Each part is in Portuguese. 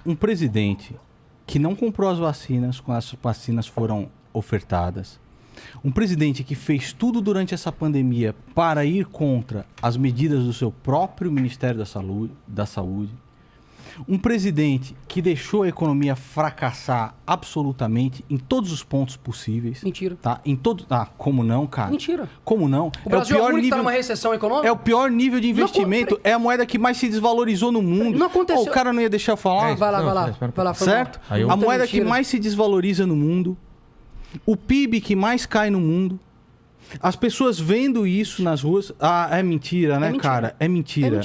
um presidente que não comprou as vacinas quando as vacinas foram ofertadas, um presidente que fez tudo durante essa pandemia para ir contra as medidas do seu próprio Ministério da Saúde, um presidente que deixou a economia fracassar absolutamente em todos os pontos possíveis. Mentira. Tá? Em todo... Ah, como não, cara? Mentira. Como não? O Brasil é o único que está numa recessão econômica? É o pior nível de investimento. É a moeda que mais se desvalorizou no mundo. Não aconteceu. Oh, o cara não ia deixar eu falar? Vai lá. Certo? A moeda que mais se desvaloriza no mundo. O PIB que mais cai no mundo. As pessoas vendo isso nas ruas... Ah, é mentira, né, cara? É mentira.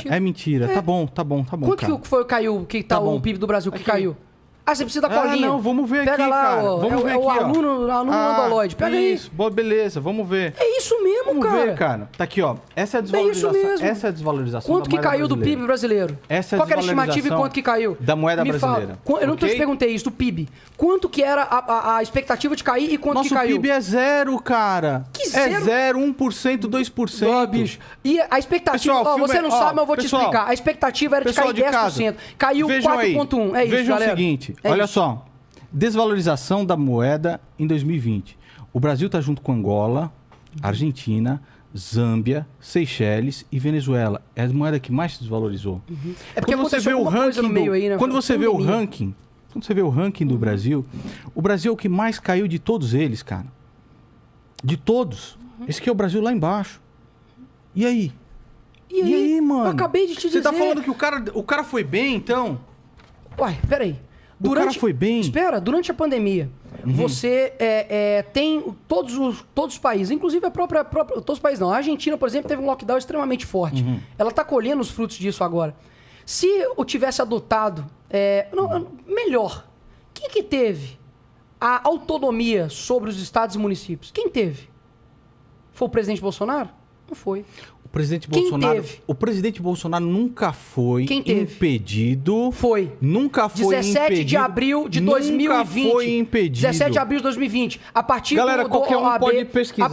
Tá bom, Quanto cara. que foi caiu, que tá o PIB do Brasil que caiu? Ah, você precisa da colinha. Não, vamos ver Pega aqui, lá, cara. Vamos ver aqui, o aluno Andoloide. Pega isso. Aí. Beleza, vamos ver. É isso mesmo, vamos cara. Vamos ver, cara. Tá aqui, ó. Essa é a desvalorização. É isso mesmo. Essa é a desvalorização quanto da moeda que caiu brasileira. do PIB brasileiro? Essa é a Qual que era a estimativa e quanto que caiu? Da moeda brasileira. Eu não te perguntei isso, do PIB. Quanto que era a expectativa de cair e quanto que caiu? Nosso PIB é zero, cara. Que zero? É 0, 1%, 2%. Ah, bicho. E a expectativa... Pessoal, você não sabe, mas eu vou te explicar. A expectativa era de cair 10%. Caiu 4,1%. É isso, Vejam galera. o seguinte. Olha só. Desvalorização da moeda em 2020. O Brasil está junto com Angola, Argentina, Zâmbia, Seychelles e Venezuela. É a moeda que mais se desvalorizou. Uhum. É porque quando você vê o ranking no meio aí, né? Quando você vê o ranking do Brasil, o Brasil é o que mais caiu de todos eles, cara. De todos. Esse aqui é o Brasil lá embaixo. E aí? E aí, mano? Eu acabei de te dizer. Você tá falando que o cara foi bem, então? Uai, peraí. O cara foi bem. Espera, durante a pandemia, você tem todos os países, inclusive a própria... Todos os países não. A Argentina, por exemplo, teve um lockdown extremamente forte. Ela está colhendo os frutos disso agora. Se eu tivesse adotado... melhor. Quem que teve a autonomia sobre os estados e municípios? Quem teve? Foi o presidente Bolsonaro? Não foi. O presidente Bolsonaro nunca foi impedido. Foi. Nunca foi 17 impedido. de abril de 2020. Nunca foi impedido. 17 de abril de 2020. A partir Galera, do qualquer um OAB, pode pesquisar. A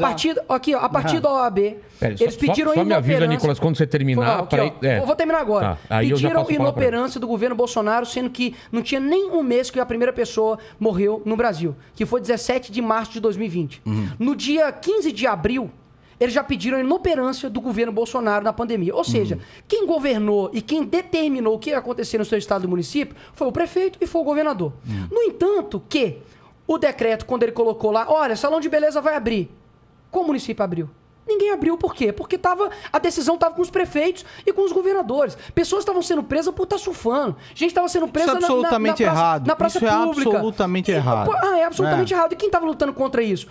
partir da OAB, eles pediram só me avisa, Nicolas, quando você terminar. Eu vou terminar agora. Tá, aí pediram inoperância do governo Bolsonaro, sendo que não tinha nem um mês que a primeira pessoa morreu no Brasil, que foi 17 de março de 2020. No dia 15 de abril, eles já pediram a inoperância do governo Bolsonaro na pandemia. Ou seja, quem governou e quem determinou o que ia acontecer no seu estado e município foi o prefeito e foi o governador. No entanto, que o decreto, quando ele colocou lá, olha, salão de beleza vai abrir. Qual município abriu? Ninguém abriu, por quê? Porque a decisão estava com os prefeitos e com os governadores. Pessoas estavam sendo presas por estar surfando. Gente estava sendo presa na praça pública. Isso é absolutamente errado. É absolutamente errado. E quem estava lutando contra isso?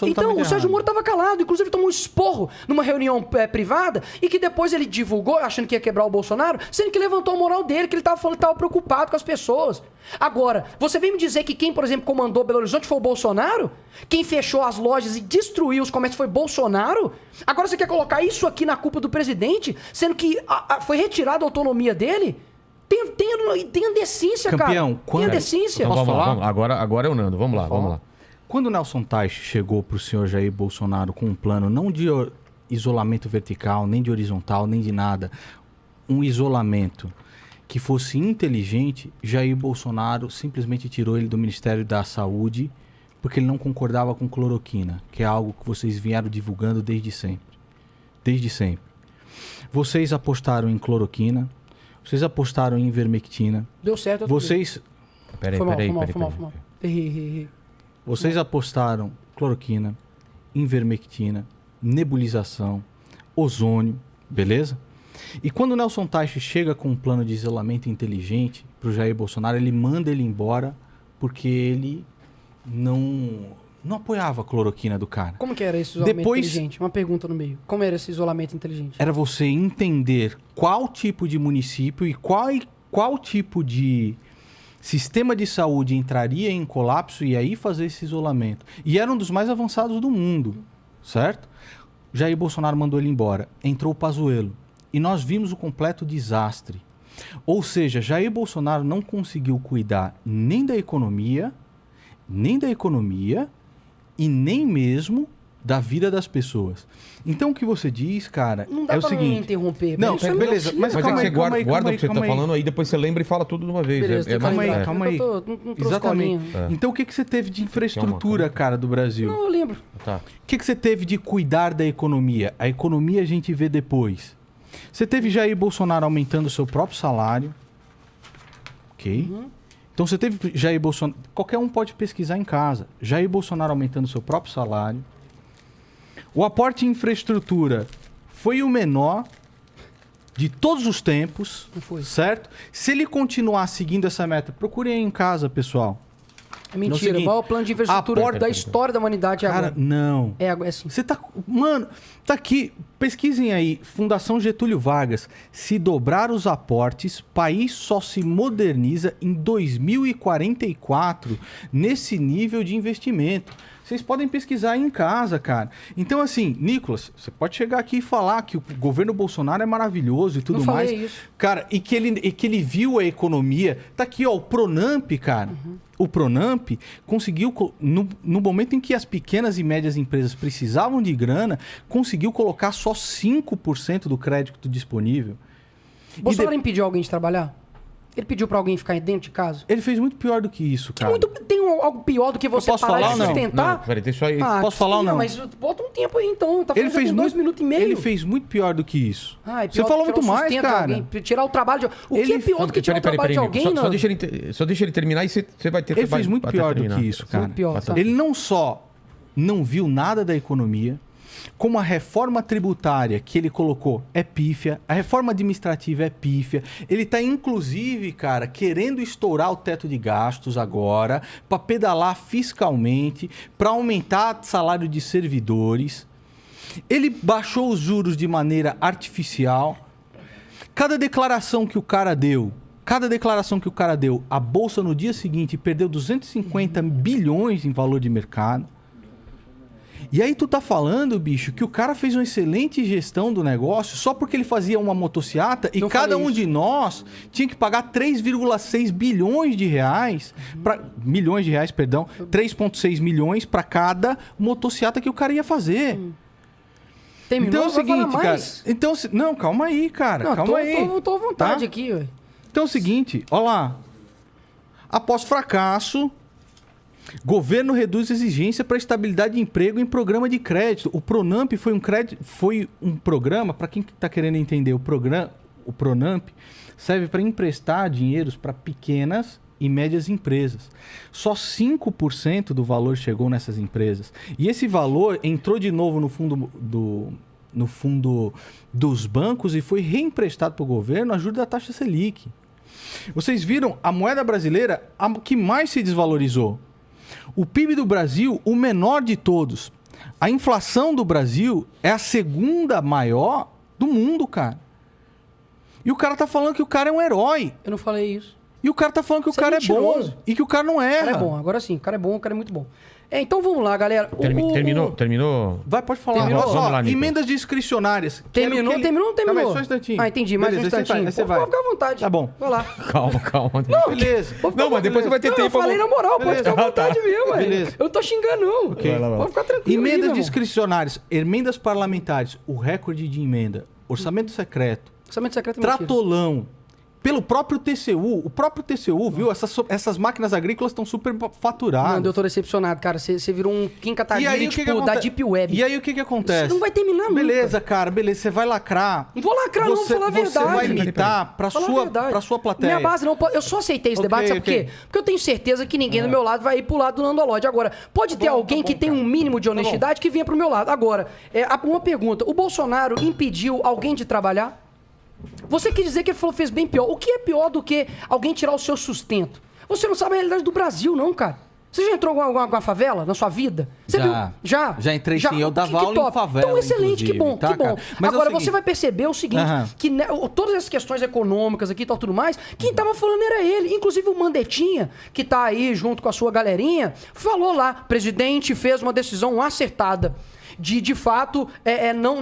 Então, o Sérgio Moro estava calado. Inclusive, tomou um esporro numa reunião privada e que depois ele divulgou, achando que ia quebrar o Bolsonaro, sendo que levantou a moral dele, que ele estava falando que estava preocupado com as pessoas. Agora, você vem me dizer que quem, por exemplo, comandou Belo Horizonte foi o Bolsonaro? Quem fechou as lojas e destruiu os comércios foi Bolsonaro? Agora você quer colocar isso aqui na culpa do presidente, sendo que foi retirada a autonomia dele? Tenha decência, Campeão, cara. Tenha decência. Então, vamos lá. Agora é o Nando. Vamos lá. Quando o Nelson Teich chegou para o senhor Jair Bolsonaro com um plano não de isolamento vertical, nem de horizontal, nem de nada, um isolamento que fosse inteligente, Jair Bolsonaro simplesmente tirou ele do Ministério da Saúde porque ele não concordava com cloroquina, que é algo que vocês vieram divulgando desde sempre. Desde sempre. Vocês apostaram em cloroquina, vocês apostaram em ivermectina. Deu certo. Vocês... Peraí. Vocês apostaram cloroquina, ivermectina, nebulização, ozônio, beleza? E quando o Nelson Teich chega com um plano de isolamento inteligente para o Jair Bolsonaro, ele manda ele embora porque ele não apoiava a cloroquina do cara. Como que era esse isolamento inteligente? Uma pergunta no meio. Como era esse isolamento inteligente? Era você entender qual tipo de município e qual tipo de sistema de saúde entraria em colapso e aí fazer esse isolamento. E era um dos mais avançados do mundo, certo? Jair Bolsonaro mandou ele embora. Entrou o Pazuello. E nós vimos o completo desastre. Ou seja, Jair Bolsonaro não conseguiu cuidar nem da economia e nem mesmo da vida das pessoas. Então, o que você diz, cara, Não dá é o pra não seguinte... interromper. Não, isso é beleza, meu mas Mas calma é que aí, você guarda, calma aí, guarda calma o que você tá aí. falando, aí depois você lembra e fala tudo de uma vez. Beleza, tem que calma aí, lembrar. calma É aí. que eu não trouxe Exatamente. colinha. Então, o que você teve de infraestrutura, cara, do Brasil? Não, eu lembro. Tá. O que você teve de cuidar da economia? A economia a gente vê depois. Você teve Jair Bolsonaro aumentando o seu próprio salário. Ok? Então você teve Jair Bolsonaro... Qualquer um pode pesquisar em casa. Jair Bolsonaro aumentando o seu próprio salário. O aporte em infraestrutura foi o menor de todos os tempos. Não foi. Certo? Se ele continuar seguindo essa meta, procurem aí em casa, pessoal. É mentira. seguinte, Qual é o plano de infraestrutura aporte- da história da humanidade Cara, agora? não. É assim. Você tá. Mano, tá aqui. Pesquisem aí. Fundação Getúlio Vargas. Se dobrar os aportes, país só se moderniza em 2044 nesse nível de investimento. Vocês podem pesquisar aí em casa, cara. Então, assim, Nicolas, você pode chegar aqui e falar que o governo Bolsonaro é maravilhoso e tudo Não mais. falei isso. Cara, e que ele viu a economia. Tá aqui, ó, o Pronamp, cara. O Pronamp conseguiu, no momento em que as pequenas e médias empresas precisavam de grana, conseguiu colocar só 5% do crédito disponível. Bolsonaro impediu alguém de trabalhar? Ele pediu pra alguém ficar dentro de casa? Ele fez muito pior do que isso, cara. Tem algo pior do que você posso parar falar de ou não? sustentar? Não, peraí, deixa aí. Posso falar ou não? Mas bota um tempo aí então. Tá Ele falando fez que tem 2 minutos e meio. Ele fez muito pior do que isso. Ah, é Você pior falou do que muito tirar o mais, sustento de cara. alguém, tirar o trabalho de... O que Ele- é pior do que tirar o trabalho de alguém, Nico. Só Nando? deixa ele terminar e você vai ter Ele fez muito até pior do terminar. que isso, cara. Muito pior, tá. Ele não só não viu nada da economia, como a reforma tributária que ele colocou é pífia, a reforma administrativa é pífia. Ele está, inclusive, cara, querendo estourar o teto de gastos agora, para pedalar fiscalmente, para aumentar o salário de servidores. Ele baixou os juros de maneira artificial. Cada declaração que o cara deu, a bolsa no dia seguinte perdeu 250 bilhões em valor de mercado. E aí tu tá falando, bicho, que o cara fez uma excelente gestão do negócio só porque ele fazia uma motociata e Não cada falei um isso. de nós tinha que pagar 3,6 bilhões de reais, milhões de reais, perdão, 3,6 milhões para cada motociata que o cara ia fazer. Terminou? Então é o Vai falar seguinte, cara. mais? Então, não, calma aí, cara. Não, calma aí. tô à vontade tá? aqui, ué. Então é o seguinte, ó lá. Após fracasso, governo reduz exigência para estabilidade de emprego em programa de crédito. O Pronamp foi um programa, para quem está querendo entender, o Pronamp serve para emprestar dinheiros para pequenas e médias empresas. Só 5% do valor chegou nessas empresas. E esse valor entrou de novo no fundo dos bancos e foi reemprestado para o governo a juros da taxa Selic. Vocês viram a moeda brasileira, a que mais se desvalorizou. O PIB do Brasil, o menor de todos. A inflação do Brasil é a segunda maior do mundo, cara. E o cara tá falando que o cara é um herói. Eu não falei isso. E o cara tá falando que Você o cara é é bom. mentiroso. E que o cara não O erra. cara é bom, agora sim. O cara é bom, o cara é muito bom. Então vamos lá, galera. Terminou? Vai, pode falar. Terminou? Olha só, Vamos lá, Nicolas. emendas discricionárias. Terminou ou não terminou? Calma aí, só um instantinho. Ah, entendi, mais um Beleza, instantinho. Aí você vai. Pode ficar à vontade. Tá bom. Vai lá. Calma. Beleza. Não, mas depois você vai ter Não, tempo. eu falei na moral, pode Beleza. ficar à vontade mesmo, ué. Beleza. Eu não tô xingando, não. Ok. Vai lá. Pode ficar tranquilo. aí, Emendas meu irmão. discricionárias, emendas parlamentares, o recorde de emenda, orçamento secreto, Orçamento secreto é mentira. tratolão, pelo próprio TCU. O próprio TCU, viu? Essas máquinas agrícolas estão super faturadas. Mano, eu tô decepcionado, cara. Você virou um Kim Kataguiri, tipo, da Deep Web. E aí o que acontece? Você não vai terminar nunca. Beleza, cara, beleza. Você vai lacrar. Não vou lacrar, não, vou falar a verdade. Você vai limitar pra Falar a verdade. sua plateia. Minha base não pode. Eu só aceitei esse Ok, debate, sabe ok. por quê? Porque eu tenho certeza que ninguém do meu lado vai ir pro lado do Landolode. Agora, pode ter alguém que tem um mínimo de honestidade que venha pro meu lado. Agora, uma pergunta: o Bolsonaro impediu alguém de trabalhar? Você quer dizer que ele fez bem pior. O que é pior do que alguém tirar o seu sustento? Você não sabe a realidade do Brasil, não, cara. Você já entrou em alguma favela na sua vida? Você Já. viu? Já Já entrei sim, eu dava aula em top. favela, Então, excelente, que bom, inclusive, tá, que bom. cara? Mas é o Agora, seguinte- você vai perceber o seguinte, Aham. que todas essas questões econômicas aqui e tal, tudo mais, quem tava falando era ele. Inclusive o Mandetinha, que tá aí junto com a sua galerinha, falou lá, presidente fez uma decisão acertada. De fato,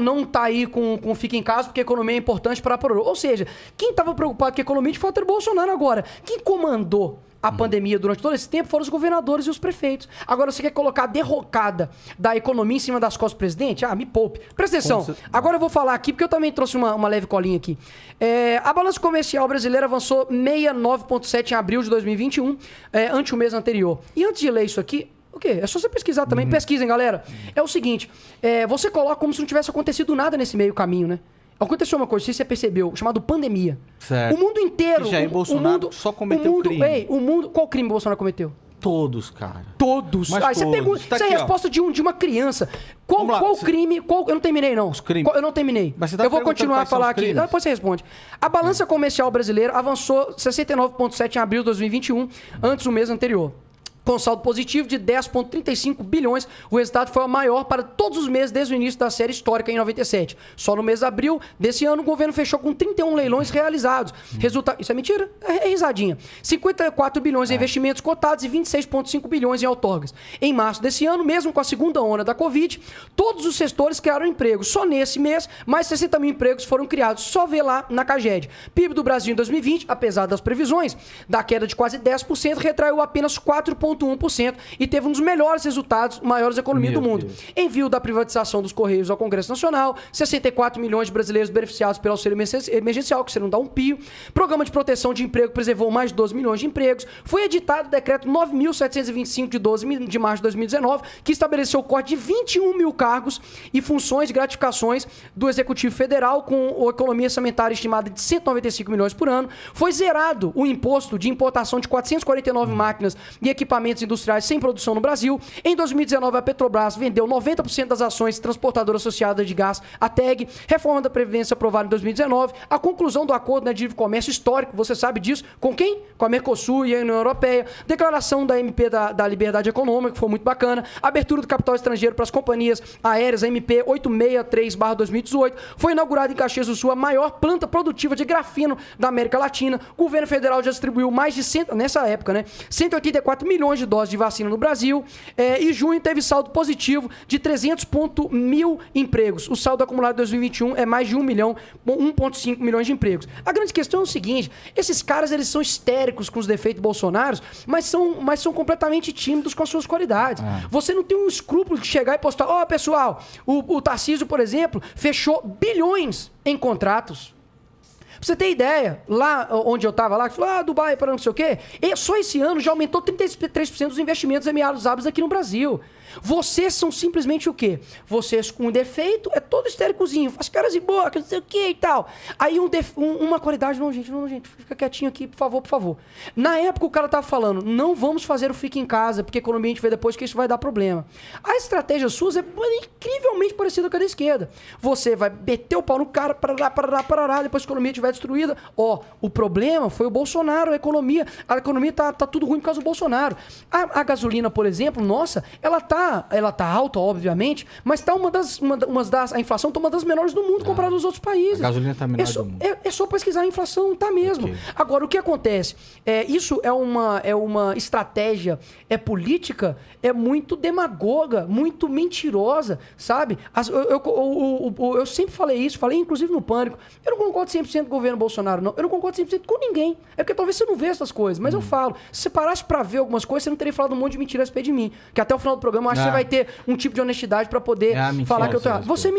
não tá aí com fica em casa porque a economia é importante para a Ou seja, quem estava preocupado com a economia, de fato, era o Bolsonaro agora. Quem comandou a pandemia durante todo esse tempo foram os governadores e os prefeitos. Agora você quer colocar a derrocada da economia em cima das costas do presidente? Ah, me poupe. Presta atenção. Agora eu vou falar aqui, porque eu também trouxe uma leve colinha aqui. A balança comercial brasileira avançou 69,7 em abril de 2021, ante o mês anterior. E antes de ler isso aqui, o quê? É só você pesquisar também. Pesquisem, galera. É o seguinte, você coloca como se não tivesse acontecido nada nesse meio caminho, né? Aconteceu uma coisa, se você percebeu, chamado pandemia. Certo. O mundo inteiro... E Jair Bolsonaro só cometeu crime. Qual crime o Bolsonaro cometeu? Todos, cara. Todos. Mas Você pergunta, Tá isso é aqui, a resposta de uma criança. Vamos lá, Qual crime... Eu não terminei, não. Os crimes. Eu não terminei. Mas você tá eu vou perguntando continuar a quais são falar os aqui. crimes? Depois você responde. A balança comercial brasileira avançou 69,7 em abril de 2021, antes do mês anterior. Com saldo positivo de 10,35 bilhões, o resultado foi o maior para todos os meses desde o início da série histórica em 97. Só no mês de abril desse ano, o governo fechou com 31 leilões realizados. Isso é mentira? É risadinha. 54 bilhões em investimentos cotados e 26,5 bilhões em outorgas. Em março desse ano, mesmo com a segunda onda da Covid, todos os setores criaram empregos. Só nesse mês, mais 60 mil empregos foram criados. Só vê lá na CAGED. PIB do Brasil em 2020, apesar das previsões da queda de quase 10%, retraiu apenas 4,1% e teve um dos melhores resultados, maiores economias do mundo. Envio da privatização dos Correios ao Congresso Nacional, 64 milhões de brasileiros beneficiados pelo auxílio emergencial, que você não dá um pio. Programa de proteção de emprego preservou mais de 12 milhões de empregos. Foi editado o decreto 9.725 de 12 de março de 2019, que estabeleceu o corte de 21 mil cargos e funções e gratificações do Executivo Federal, com a economia orçamentária estimada de 195 milhões por ano. Foi zerado o imposto de importação de 449 máquinas e equipamentos industriais sem produção no Brasil. Em 2019, a Petrobras vendeu 90% das ações transportadoras associadas de gás, a TEG, reforma da Previdência aprovada em 2019, a conclusão do acordo de livre comércio histórico, você sabe disso, com quem? Com a Mercosul e a União Europeia, declaração da MP da Liberdade Econômica, que foi muito bacana, abertura do capital estrangeiro para as companhias aéreas, a MP 863/2018, foi inaugurada em Caxias do Sul a maior planta produtiva de grafeno da América Latina, o governo federal já distribuiu mais de, nessa época, né, 184 milhões de doses de vacina no Brasil, e junho teve saldo positivo de 300.000 empregos. O saldo acumulado de 2021 é mais de 1,5 milhões de empregos. A grande questão é o seguinte, esses caras eles são histéricos com os defeitos bolsonaros, mas são completamente tímidos com as suas qualidades. Você não tem um escrúpulo de chegar e postar, pessoal, o Tarcísio, por exemplo, fechou bilhões em contratos. Pra você ter ideia, lá onde eu tava lá, que falou, Dubai, para não sei o quê, só esse ano já aumentou 33% dos investimentos Emirados Árabes aqui no Brasil. Vocês são simplesmente o quê? Vocês com defeito, é todo histéricozinho, faz caras de boca, não sei o quê e tal. Aí uma qualidade, não, gente, fica quietinho aqui, por favor. Na época o cara tava falando, não vamos fazer o fique em casa, porque a economia a gente vê depois que isso vai dar problema. A estratégia sua é incrivelmente parecida com a da esquerda. Você vai meter o pau no cara, parará, depois que a economia estiver destruída. O problema foi o Bolsonaro, a economia tá tudo ruim por causa do Bolsonaro. A gasolina, por exemplo, nossa, ela tá alta, obviamente, mas tá a inflação tá uma das menores do mundo comparado aos outros países. A gasolina tá menor do mundo. É só pesquisar a inflação, tá mesmo. Okay. Agora, o que acontece? Isso é uma estratégia política, muito demagoga, muito mentirosa, sabe? Eu sempre falei isso, falei inclusive no Pânico. Eu não concordo 100% com o governo Bolsonaro, não. Eu não concordo 100% com ninguém. É porque talvez você não vê essas coisas, mas eu falo. Se você parasse pra ver algumas coisas, você não teria falado um monte de mentira a respeito de mim. Que até o final do programa eu acho que você vai ter um tipo de honestidade pra poder falar que eu tô errado. Você...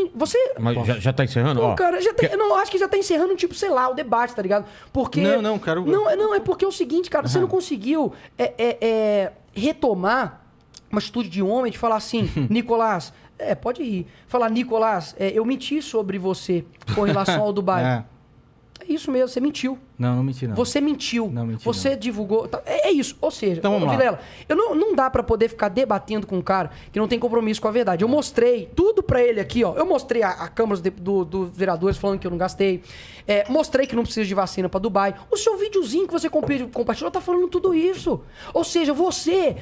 Mas já tá encerrando? Não, cara, não, acho que já tá encerrando, tipo, sei lá, o debate, tá ligado? Porque... Não, quero... Não, é porque é o seguinte, cara, você não conseguiu retomar uma atitude de homem, de falar assim, Nicolás, pode rir, falar, Nicolás, eu menti sobre você com relação ao Dubai. É isso mesmo, você mentiu. Não menti não. Você mentiu. Não menti Você não. divulgou. É isso. Ou seja, então, vamos Vilela, não dá pra poder ficar debatendo com um cara que não tem compromisso com a verdade. Eu mostrei tudo pra ele aqui, ó. Eu mostrei a Câmara dos Vereadores falando que eu não gastei. Mostrei que não precisa de vacina pra Dubai. O seu videozinho que você compartilhou tá falando tudo isso. Ou seja, você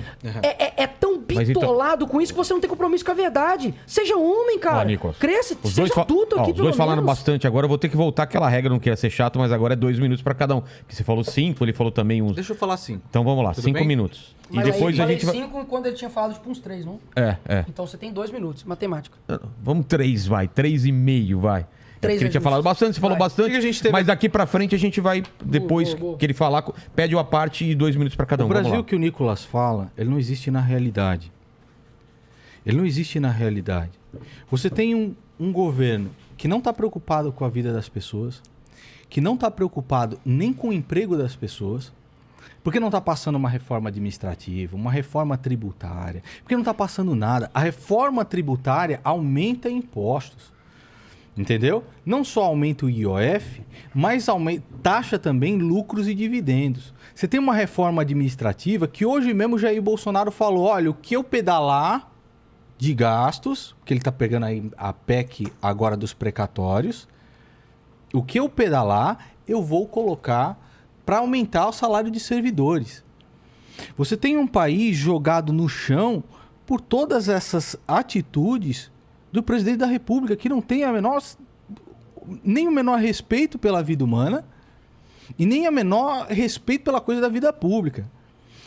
é tão bitolado com isso que você não tem compromisso com a verdade. Seja homem, cara. Cresce, seja adulto aqui, os dois falaram bastante agora. Eu vou ter que voltar àquela regra, não queria ser chato, mas agora é 2 minutos pra cada um. Porque você falou 5, ele falou também uns... Deixa eu falar 5. Então vamos lá, 5 minutos. Mas e depois aí, a gente vai... 5 quando ele tinha falado tipo uns 3, não? É. Então você tem 2 minutos, matemática. Vamos 3, vai. 3,5, vai. 3 Ele tinha ajustes. falado bastante, você falou Vai. bastante, O que a gente teve- mas daqui pra frente a gente vai, depois boa. que ele falar, pede uma parte e 2 minutos pra cada um. O Vamos Brasil lá. que o Nicolas fala, ele não existe na realidade. Ele não existe na realidade. Você tem um governo que não está preocupado com a vida das pessoas, que não está preocupado nem com o emprego das pessoas, porque não está passando uma reforma administrativa, uma reforma tributária, porque não está passando nada. A reforma tributária aumenta impostos. Entendeu? Não só aumenta o IOF, mas taxa também lucros e dividendos. Você tem uma reforma administrativa que hoje mesmo o Jair Bolsonaro falou, olha, o que eu pedalar de gastos, que ele está pegando aí a PEC agora dos precatórios, o que eu pedalar, eu vou colocar para aumentar o salário de servidores. Você tem um país jogado no chão por todas essas atitudes do presidente da República, que não tem nem o menor respeito pela vida humana e nem o menor respeito pela coisa da vida pública.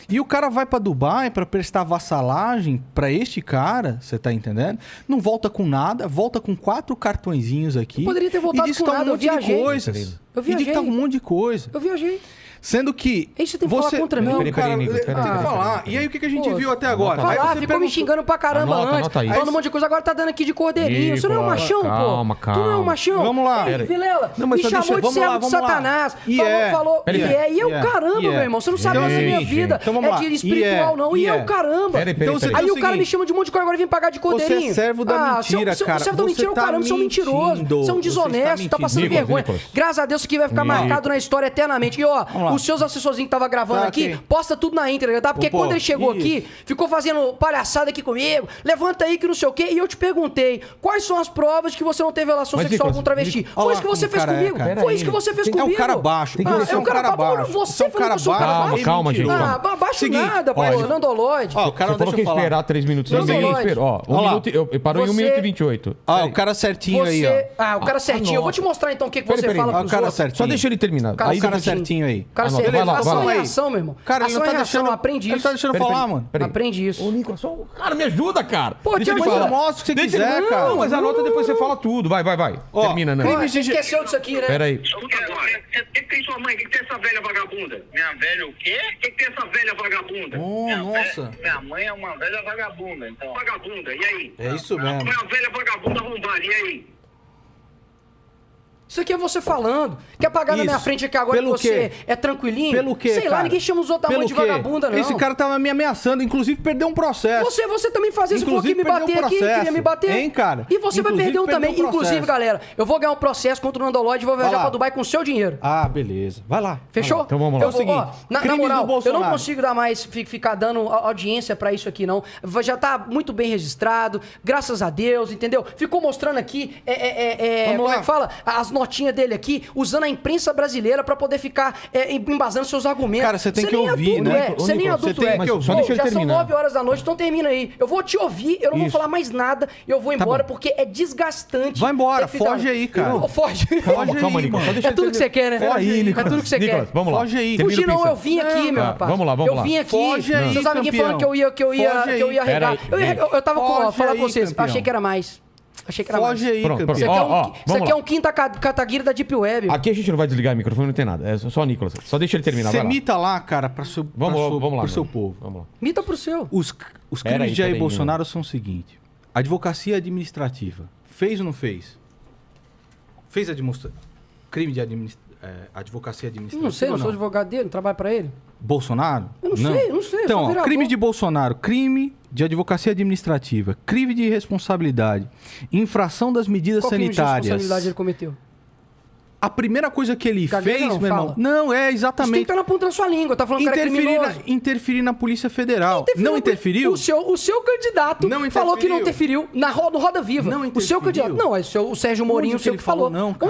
E o cara vai para Dubai para prestar vassalagem para este cara, você tá entendendo? Não volta com nada, volta com 4 cartõezinhos aqui. Poderia ter voltado e diz com que tá nada, um monte eu viajei. de coisas. Eu E diz que viajei. tá um monte de coisa. Eu viajei. Sendo que Aí você tem que falar contra mim. Não, Peraí, cara, Nico, eu tenho que falar. E aí o que a gente Pô, viu até agora? Vai Aí lá, você ficou me xingando pra caramba Anota, antes. anota aí. Falando um monte de coisa, agora tá dando aqui de cordeirinho. Você não é um Nicolas, machão, calma, pô? Tu não é um calma. machão? Vamos lá. Ei, Vilela, Não, mas me só chamou deixa- de vamos servo lá, de vamos lá. Satanás. E falou, é. falou. Peraí, E é o caramba, e é. meu irmão. Você não sabe a minha Gente. vida. Então vamos É lá. de E espiritual, é. não. E é E o é. caramba. Peraí, Então você Aí é o cara seguinte, me chama de um monte de coisa, agora vem pagar de cordeirinho. Você é servo da mentira, seu cara. servo da Você mentira é o tá caramba, você é um mentiroso. mentindo. Você é um Você está desonesto, tá passando mentindo. vergonha. Nicolas. Graças a Deus isso aqui vai ficar Nicolas. marcado na história eternamente. E ó, lá. os seus assessorzinhos que tava gravando Tá aqui, aqui. posta tudo na íntegra, tá? Porque Pô, quando ele chegou isso. aqui, ficou fazendo palhaçada aqui comigo, levanta aí que não sei o quê, e eu te perguntei, quais são as provas que você não teve relação Mas, sexual Nicolas, com travesti? Olha Foi lá isso que você como fez o cara é, comigo? cara. Foi isso que você fez É comigo? um cara baixo. Ah, Você é um cara baixo. Você é um cara falou que eu sou um cara baixo. baixo? Calma, gente, Ah, calma. baixo Seguinte, nada, pô, ó, Nandolóide. Ó, o cara Você falou não que deixa ia eu falar. esperar 3 minutos. Não, Ninguém Lorde. esperou. Ó, Olha lá. eu parou em 1 Você- minuto e 28. Ah, Peraí. o cara certinho aí, ó. Ah, o cara certinho. Eu vou te mostrar então o que você Peraí, fala Ó, pros o cara outros. certinho. Só deixa ele terminar. Cara, Aí o cara depois- certinho aí. Cara, Anota, certinho. vai lá, Ação vai lá. e reação, meu irmão. Cara, ele Ação não e tá reação, deixando... aprende Ele isso. tá deixando Peraí, falar, peraí, mano. peraí. Aprende isso. Ô, Nicolas, cara, me ajuda, cara. Pô, Deixa mas ele eu falar. mostro o que você Deixa quiser, ele- cara. Não, mas anota depois você fala tudo. Vai. Ó, Termina, né? Ó, você esqueceu disso aqui, né? Peraí. Escuta agora. O que tem sua mãe? O que tem essa velha vagabunda? Minha velha o quê? O que tem essa velha vagabunda? Oh, nossa. Minha mãe é uma velha vagabunda, então. Vagabunda, e aí? É isso mesmo. Uma velha vagabunda arrombada, e aí? Isso aqui é você falando. Quer pagar na Isso. minha frente aqui agora Pelo que você quê? é tranquilinho? Pelo quê, Sei lá, cara? ninguém chama os outros da mãe de quê? vagabunda, não. Esse cara tava me ameaçando, inclusive perdeu um processo. Você também fazia, se for aqui Inclusive, me bater perdeu um aqui, processo. queria me bater. Hein, cara? E você vai Inclusive, perder um perdeu também. um processo. Inclusive, galera, eu vou ganhar um processo contra o Nandolóide e vou viajar Vai lá. pra Dubai com o seu dinheiro. Ah, beleza. Vai lá. Fechou? Então vamos lá. Eu vou, É o seguinte, ó, na crimes moral, do eu Bolsonaro. não consigo dar mais, ficar dando audiência pra isso aqui, não. Já tá muito bem registrado, graças a Deus, entendeu? Ficou mostrando aqui, Vamos como lá. é que fala? As notinhas dele aqui, usando a imprensa brasileira pra poder ficar embasando seus argumentos. Cara, você tem que nem ouvir, adulto, né? É. Você nem Nicolas, adulto você tem é. que ouvir. Só deixa ele já terminar. são 9 horas da noite, então termina aí. Eu vou te ouvir, eu não vou Isso. falar mais nada, eu vou embora bom. porque é desgastante. Vai embora, ter que ficar- foge aí, cara. Não, foge. Calma, aí, calma, Nicolas. mano. Só deixa É ele tudo que você quer, né? Peraí, É Nicolas. tudo que você Nicolas, quer. vamos lá. Foge aí. Termina Fugir o não, pizza. eu vim aqui, meu Tá, rapaz. vamos lá. Eu vim aqui. Foge aí, Seus amiguinhos falando campeão. que eu ia Foge aí. arregar. Pera aí. Eu tava com. Foge Falar aí, pra vocês. campeão. Achei que era mais. Achei que era Foge mais. aí, Pronto, campeão. Isso aqui, Ó, isso aqui vamos é lá. um quinta categoria da Deep Web. Aqui a gente não vai desligar o microfone, não tem nada. É só o Nicolas. Só deixa ele terminar. Você Vai lá. mita lá, cara, pro seu Mano. povo. Vamos lá. Mita pro seu. Os Pera crimes aí, de Jair pera aí, Bolsonaro são o seguinte. Advocacia administrativa. Fez ou não fez? Fez crime de advocacia administrativa? Não sei, ou não sou advogado dele, não trabalho pra ele. Bolsonaro? Eu não sei, eu não sei, eu Então, sou ó, vereador. crime de Bolsonaro, crime de advocacia administrativa, crime de irresponsabilidade, infração das medidas Qual crime de sanitárias. responsabilidade ele cometeu? A primeira coisa que ele Gagueira fez, não, meu irmão... fala. Não, é Isso tem que exatamente... estar na ponta da sua língua. Tá falando que era criminoso. Interferir na Polícia Federal. Não interferiu? O seu candidato Não falou que não interferiu. interferiu no Roda Viva. Não O seu interferiu. candidato. Não, o Sérgio Mourinho, Onde o seu que que ele falou falou. não, cara?